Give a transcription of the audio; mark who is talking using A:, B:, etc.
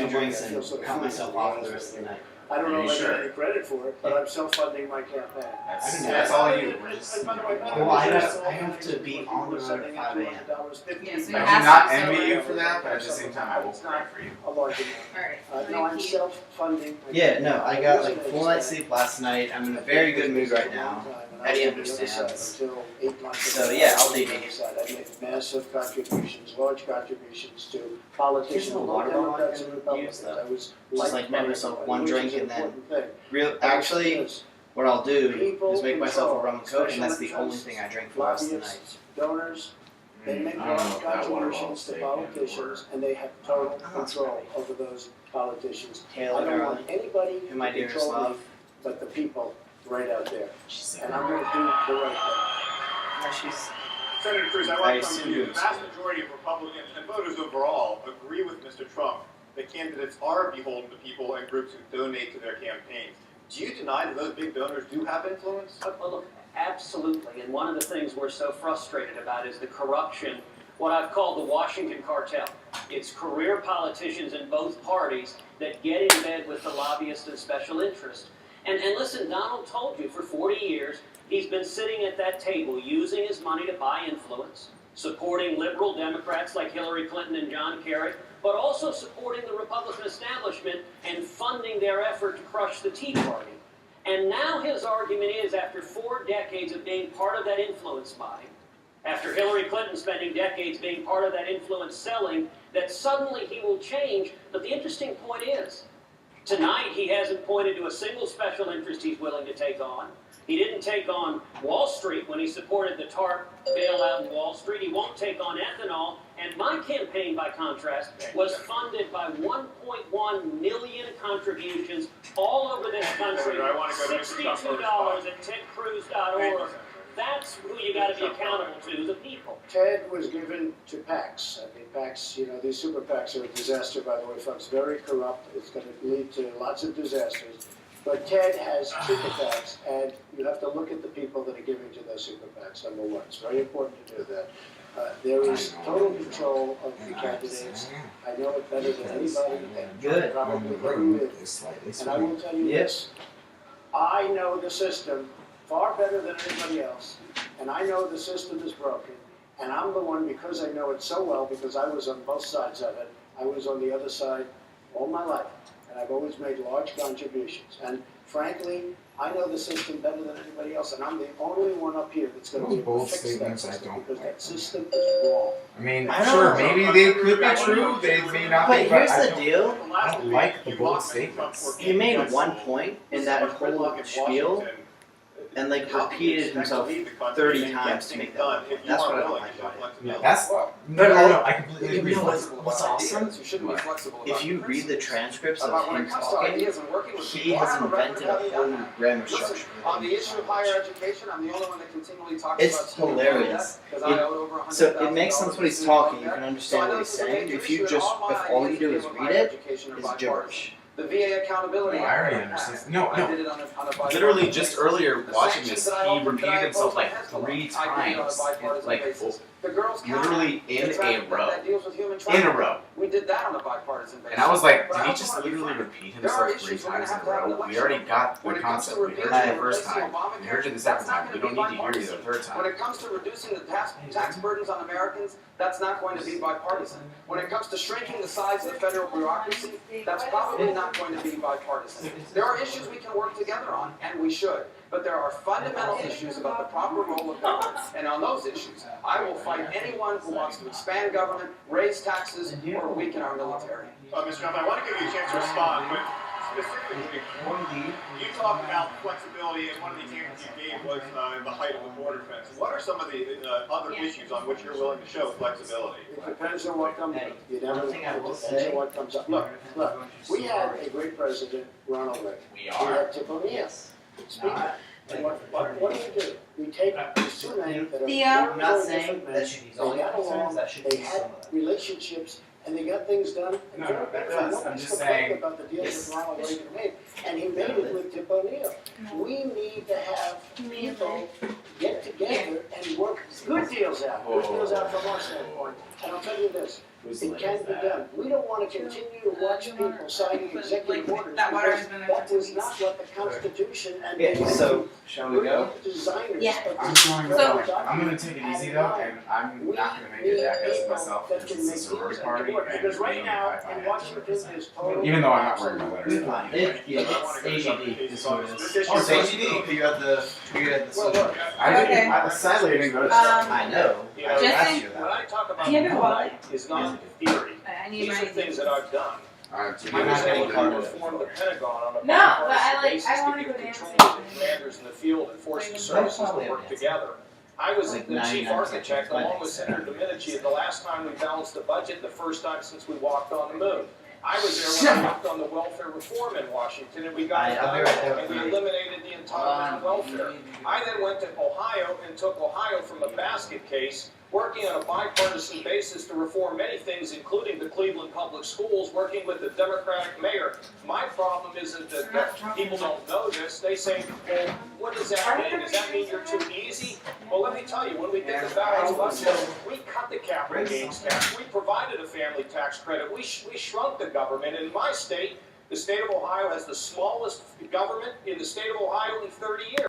A: 2 drinks and cut myself off for the rest of the night.
B: I don't know
C: Are you
B: if I
C: sure?
B: get any credit for it, but I'm self-funding my campaign.
C: That's all you. We're just.
A: Well, I have to be on the road at 5 a.m.
D: Yeah, so you
C: I
D: have
C: do not
D: to be
C: envy you
D: sober.
C: for that, but at the same time, I will pray for you.
B: A large amount.
D: Alright.
B: No, I'm self-funding.
A: Yeah, no, I got like a full night's sleep last night. I'm in a very good mood right now. Eddie understands. So yeah, I'll leave it.
B: I made massive contributions, large contributions to politicians,
A: Here's the water bottle I
B: Democrats
A: can
B: and Republicans.
A: use, though.
B: I was
A: Just like make
B: by
A: myself
B: everybody,
A: one
B: which
A: drink
B: is an
A: and then
B: important thing.
A: actually
B: Yes.
A: what I'll do
B: People
A: is make myself a
B: control
A: rum and coke, and that's the
B: special
A: only thing I drink for the rest of the night.
B: Lobbyists, donors, they make
C: I don't know
B: large
C: if that water
B: contributions
C: bottle's
B: to
C: taken
B: politicians, and they have total
A: Oh, that's
B: control over those politicians. I
A: Taylor
B: don't want
A: Garland,
B: anybody
A: who my
B: to
A: dearest
B: control me
A: love.
B: but the people right out there.
A: She's
B: And I'm going to do the right
A: she's
E: Senator Cruz, I
A: I
E: want
A: assume
E: from you.
A: you
E: The vast majority of Republicans and voters overall agree with Mr. Trump that candidates are beholden to people and groups who donate to their campaigns. Do you deny that those big donors do have influence?
F: Well, look, absolutely. And one of the things we're so frustrated about is the corruption, what I've called the Washington cartel. It's career politicians in both parties that get in bed with the lobbyists and special interests. And listen, Donald told you for 40 years, he's been sitting at that table using his money to buy influence, supporting liberal Democrats like Hillary Clinton and John Kerry, but also supporting the Republican establishment and funding their effort to crush the Tea Party. And now his argument is, after 4 decades of being part of that influence buying, after Hillary Clinton spending decades being part of that influence selling, that suddenly he will change. But the interesting point is, tonight he hasn't pointed to a single special interest he's willing to take on. He didn't take on Wall Street when he supported the TARP bailout in Wall Street. He won't take on ethanol. And my campaign, by contrast, was funded by 1.1 million contributions all over this country.
E: I want to go to Mr. Trump for a
F: $62
E: response.
F: at tedcruz.org. That's who you got to be accountable to, the people.
B: Ted was given to PACs. I mean, PACs, these super PACs are a disaster, by the way, folks. Very corrupt. It's going to lead to lots of disasters. But Ted has super PACs, and you have to look at the people that are giving to those super PACs, number one. It's very important to do that. There is total control of the candidates. I know it better than anybody, and
A: Good.
B: probably ever will. And I will tell you this. I know the system far better than anybody else, and I know the system is broken, and I'm the one, because I know it so well, because I was on both sides of it. I was on the other side all my life, and I've always made large contributions. And frankly, I know the system better than anybody else, and I'm the only one up here that's going to be able to fix that system, because that system is wrong.
C: I mean,
A: I
C: sure,
A: don't
C: maybe they could be true, they may not
A: But
C: be,
A: here's
C: I
A: the deal.
C: I don't like the bold statements.
A: He made one point in that whole spiel, and like repeated himself 30 times to make that one point. That's what I don't like about it.
C: That's, no, I completely agree.
A: You know what's awesome?
G: You shouldn't be flexible about
A: If you read the transcripts of
G: about when
A: him
G: it comes to
A: talking,
G: ideas and working with
A: he
G: people.
A: has
G: I'm a record
A: invented a
G: having
A: whole
G: done
A: new
G: that.
A: grammar
G: Listen,
A: structure.
G: on the issue of higher education, I'm the only one that continually talks
A: It's
G: about student
A: hilarious.
G: debt, 'cause I owed over
A: So it
G: $100,000
A: makes sense when he's
G: in
A: talking. You
G: student
A: can
G: debt.
A: understand
G: So I
A: what
G: know
A: he's
G: this is a
A: saying.
G: major
A: If you
G: issue, and
A: just,
G: all my
A: if all
G: ideas
A: you do
G: deal
A: is
G: with
A: read
G: higher
A: it,
G: education are
A: it's
G: bipartisan.
A: gibberish.
G: The VA accountability.
C: No, I already understand. No,
G: I
C: no.
G: did it on a bipartisan
C: Literally, just
G: basis.
C: earlier
G: The
C: watching
G: sanctions
C: this,
G: that I
C: he
G: opened, that
C: repeated
G: I
C: himself
G: opposed
C: like
G: by
C: 3
G: I did it on a
C: times,
G: bipartisan
C: like
G: basis. The Girls Council,
C: literally in
G: the
C: a
G: traffic
C: row.
G: that deals with human
C: In a
G: trafficking.
C: row.
G: We did that on a bipartisan basis.
C: And I was like,
G: But
C: did
G: I
C: he
G: also
C: just
G: wanna be
C: literally
G: frank.
C: repeat
G: There are
C: himself 3
G: issues we're gonna
C: times in
G: have
C: a
G: to have an
C: row? We
G: election
C: already
G: on.
C: got
G: When
C: the
G: it comes to
C: concept. We heard
G: reducing
C: it the
G: and
C: first
G: replacing
C: time.
G: Obamacare,
C: We heard it the
G: that's
C: second
G: not
C: time.
G: gonna
C: We
G: be
C: don't need to hear it
G: bipartisan.
C: the third
G: When
C: time.
G: it comes to reducing the tax burdens on Americans, that's not going to be bipartisan. When it comes to shrinking the size of the federal bureaucracy, that's probably not going to be bipartisan. There are issues we can work together on, and we should. But there are fundamental issues about the proper role of government. And on those issues, I will fight anyone who wants to expand government, raise taxes, or weaken our military.
E: Mr. Trump, I want to give you a chance to respond, but specifically, you talked about flexibility, and one of the examples you gave was the height of the border fence. What are some of the other issues on which you're willing to show flexibility?
B: It depends on what comes up. You never
A: One thing I
B: know.
A: will
B: It depends
A: say-
B: on what comes up. Look, we had a great president, Ronald Reagan.
C: We
B: We
C: are.
B: had Tip O'Neill, speaker. And what do? We take these two men that are
D: Theo?
B: very,
A: I'm not
B: very
A: saying
B: different men.
A: that should be
B: They
A: zoning
B: got
A: concerns,
B: along,
A: that should
B: they
A: be
B: had
A: some of it.
B: relationships, and they got things done. And
C: No,
B: very
C: that
B: good.
C: does. I'm
B: Nobody's
C: just
B: complaining
C: saying,
B: about the deals
C: yes.
B: that Ronald Reagan made, and he made it with Tip O'Neill. We need to have people get together and work good deals out from our standpoint. And I'll tell you this,
C: Whose
B: It
C: lake
B: can
C: is
B: be
C: that?
B: done. We don't want to continue to watch people signing executive orders
D: That water
B: because
D: has been there
B: that
D: for 2
B: was
D: weeks.
B: not what the Constitution and
A: Yeah,
B: the
A: so, shall we
B: we're
A: go?
B: not designers
D: Yeah.
B: of
C: I'm
B: this
C: going to
B: federal
C: go. I'm
B: document.
C: gonna take it easy though, and I'm not gonna make a jackass of myself because it's a sorority party and
B: Because right
C: maybe
B: now,
C: if I
B: in
C: had to
B: Washington,
C: represent.
B: is total.
C: Even though I'm not wearing my letters.
A: It's fine. It's AGD, is what it
E: This
A: is.
E: issue
C: Oh,
E: is-
C: it's AGD.
A: You had the
B: Well, look,
C: I didn't.
D: Okay.
C: Sadly, I didn't go to.
A: I know.
F: You
A: I
F: know,
A: asked
D: Justin,
A: you
F: when
A: that.
F: I talk about
D: Do you have your
F: tonight
D: wallet?
F: is not theory.
D: I need
F: These are
D: my.
F: things that I've done. I was
A: You're not getting
F: able to
A: carded.
F: reform the Pentagon on a
D: No, but I
F: bipartisan
D: like-
F: basis
D: I wanna
F: to give
D: go
F: control
D: dancing.
F: to the commanders in the field and force the
D: That's
F: services to
A: probably
F: work
A: it.
F: together. I was
A: Like
F: the chief
A: 99%
F: architect along with
A: Wednesdays.
F: Senator Domenici at the last time we balanced the budget, the first time since we walked on the moon. I was there when I worked on the welfare reform in Washington, and we got it
A: I'll be
F: done,
A: right there
F: and
A: with
F: we
A: you.
F: eliminated the entitlement to welfare. I then went to Ohio and took Ohio from a basket case, working on a bipartisan basis to reform many things, including the Cleveland Public Schools, working with the Democratic mayor. My problem isn't that people don't know this. They say, well, what does that mean? Does that mean you're too easy? Well, let me tell you, when we did the balanced budget, we cut the capital gains tax. We provided a family tax credit. We shrunk the government. In my state, the state of Ohio has the smallest government in the state of Ohio in 30 years.